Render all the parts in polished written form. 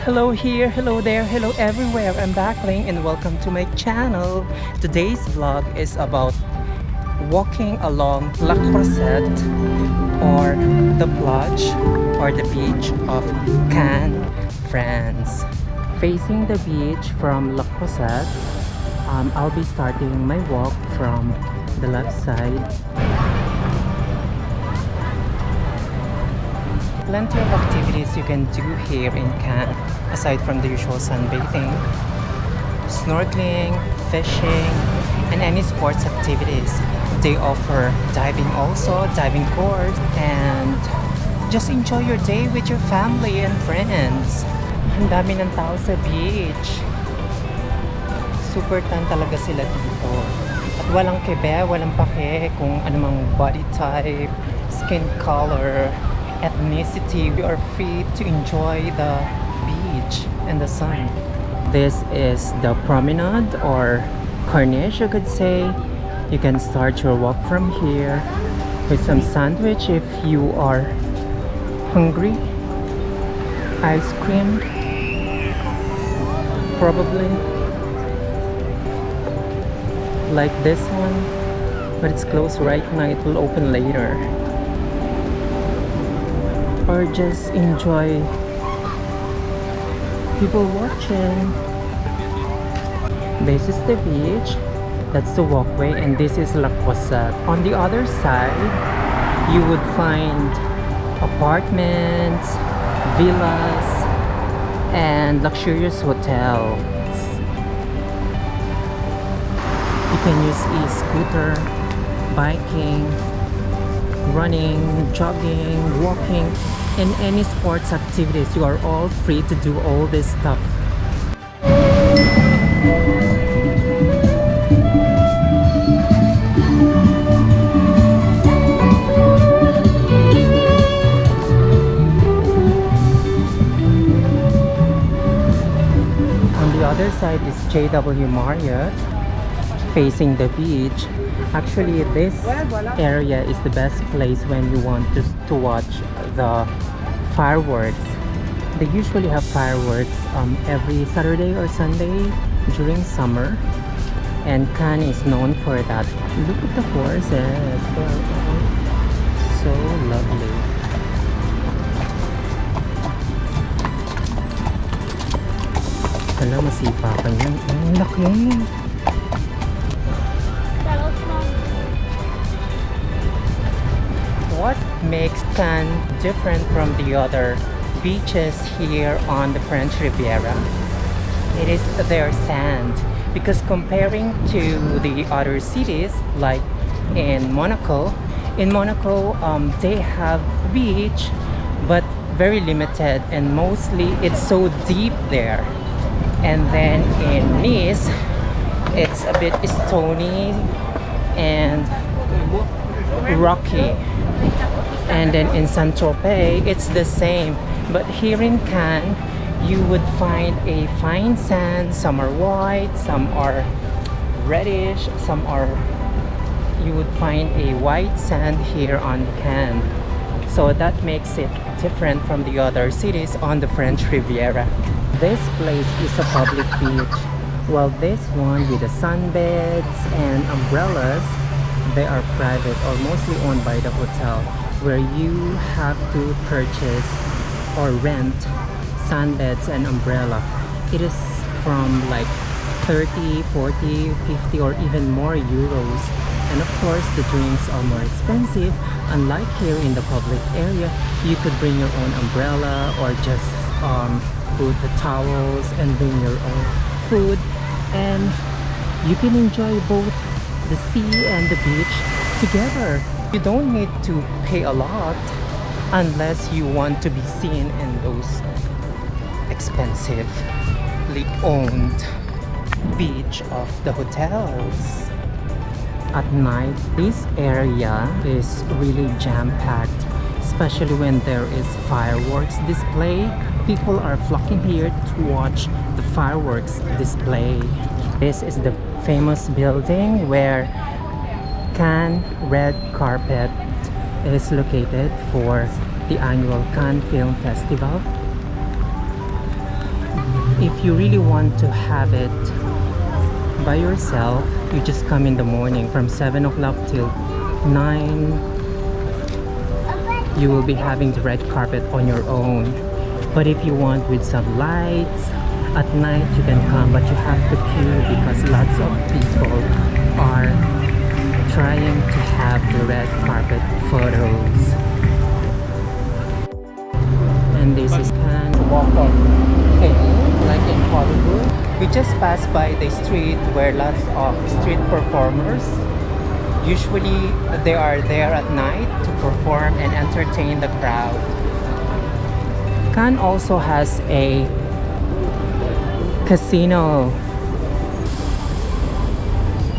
Hello here, hello there, hello everywhere. I'm Backling and welcome to my channel. Today's vlog is about walking along La Croisette or the Plage or the beach of Cannes, France. Facing the beach from La Croisette, I'll be starting my walk from the left side. Plenty of activities you can do here in Cannes aside from the usual sunbathing, snorkeling, fishing, and any sports activities. They offer diving also, diving course, and just enjoy your day with your family and friends. Ang dami ng tao sa beach. Super tan talaga sila dito. At walang kebe, walang pake kung anumang body type, skin color, ethnicity. You are free to enjoy the beach and the sun. This is the promenade or corniche, you could say. You can start your walk from here with some sandwich if you are hungry. Ice cream, probably like this one, but it's closed right now. It will open later. Or just enjoy people watching. This is the beach, that's the walkway, and this is La Croisette. On the other side, you would find apartments, villas, and luxurious hotels. You can use e-scooter, biking, running, jogging, walking, and any sports activities. You are all free to do all this stuff. On the other side is JW Marriott, facing the beach. Actually, this area is the best place when you want to watch the fireworks. They usually have fireworks every Saturday or Sunday during summer, and Cannes is known for that. Look at the horses, they are all so lovely. Hala, masipa ka yan. Ang laki! What makes Cannes different from the other beaches here on the French Riviera? It is their sand. Because comparing to the other cities like in Monaco, they have beach but very limited, and mostly it's so deep there. And then in Nice, it's a bit stony and rocky. And then in Saint-Tropez, it's the same. But here in Cannes, you would find a fine sand. Some are white, some are reddish, you would find a white sand here on Cannes. So that makes it different from the other cities on the French Riviera. This place is a public beach, while this one with the sunbeds and umbrellas, they are private or mostly owned by the hotel, where you have to purchase or rent sunbeds and umbrella. It is from like 30, 40, 50 or even more euros. And of course, the drinks are more expensive. Unlike here in the public area, you could bring your own umbrella or just put the towels and bring your own food, and you can enjoy both the sea and the beach together. You don't need to pay a lot unless you want to be seen in those expensively owned beach of the hotels. At night, this area is really jam-packed, especially when there is fireworks display. People are flocking here to watch the fireworks display. This is the famous building where Cannes Red Carpet is located for the annual Cannes Film Festival. If you really want to have it by yourself, you just come in the morning from 7 o'clock till 9. You will be having the red carpet on your own. But if you want with some lights, at night you can come, but you have to queue because lots of people are trying to have the red carpet photos. And this is kind of walk-off thing, like in Hollywood. We just passed by the street where lots of street performers, usually they are there at night to perform and entertain the crowd. Cannes also has a casino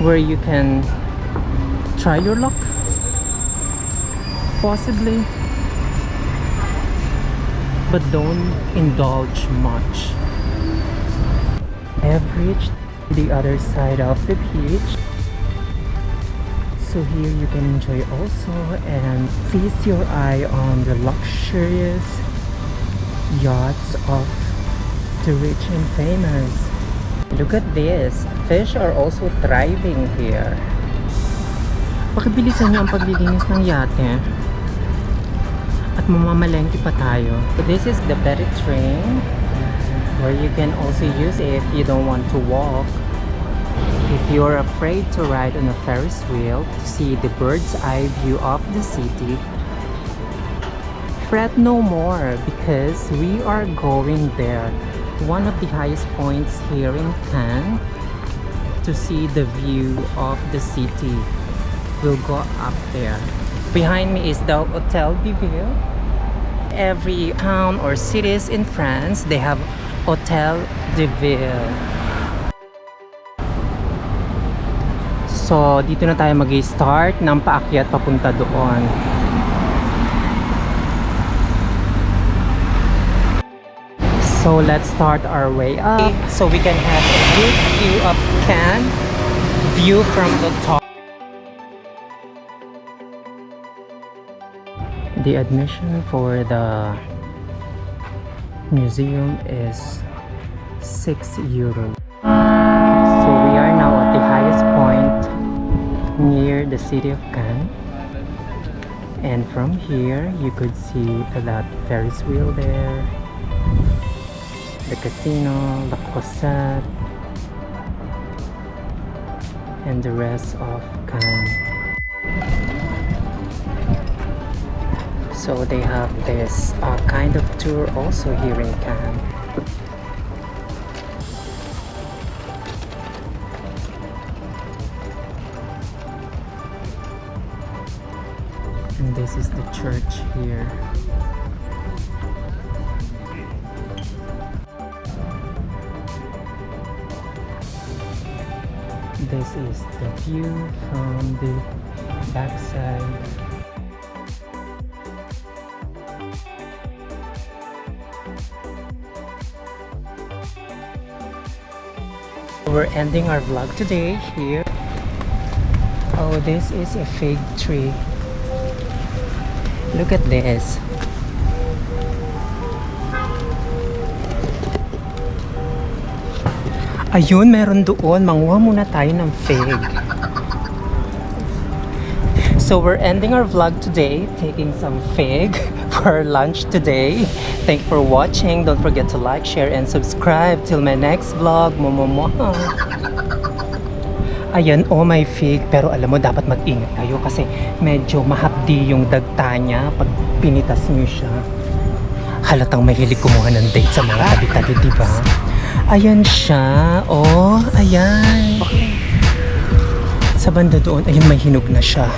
where you can try your luck, possibly, but don't indulge much. I have reached the other side of the beach, so here you can enjoy also and feast your eye on the luxurious yachts of the rich and famous. Look at this, fish are also thriving here. Pakibilisan niyo ang paglilinis ng yate at mamamalengke pa tayo. So this is the Berths train where you can also use it if you don't want to walk. If you're afraid to ride on a Ferris wheel to see the bird's eye view of the city, fret no more because we are going there. One of the highest points here in Cannes to see the view of the city. We'll go up there. Behind me is the Hotel de Ville. Every town or cities in France, they have Hotel de Ville. So, dito na tayo mag-start ng paakyat papunta doon. So, let's start our way up so we can have a good view of Cannes, view from the top. The admission for the museum is €6. So we are now at the highest point near the city of Cannes, and from here you could see that Ferris wheel there, the casino, the Croisette, and the rest of Cannes. So they have this kind of tour also here in Cannes. And this is the church here. This is the view from the backside. We're ending our vlog today here. Oh, this is a fig tree. Look at this. Ayun, meron doon. Manguha muna tayo ng fig. So we're ending our vlog today, taking some fig for lunch today. Thank you for watching. Don't forget to like, share, and subscribe. Till my next vlog. Momomo. Ayan, oh, my fig. Pero alam mo, dapat mag-ingat kayo kasi medyo mahapdi yung dagta niya pag pinitas niyo siya. Halatang mahilig kumuha ng date sa mga tabi-tabi, diba? Ayan siya. Oh, ayan. Sa banda doon, ayun, may hinog na siya.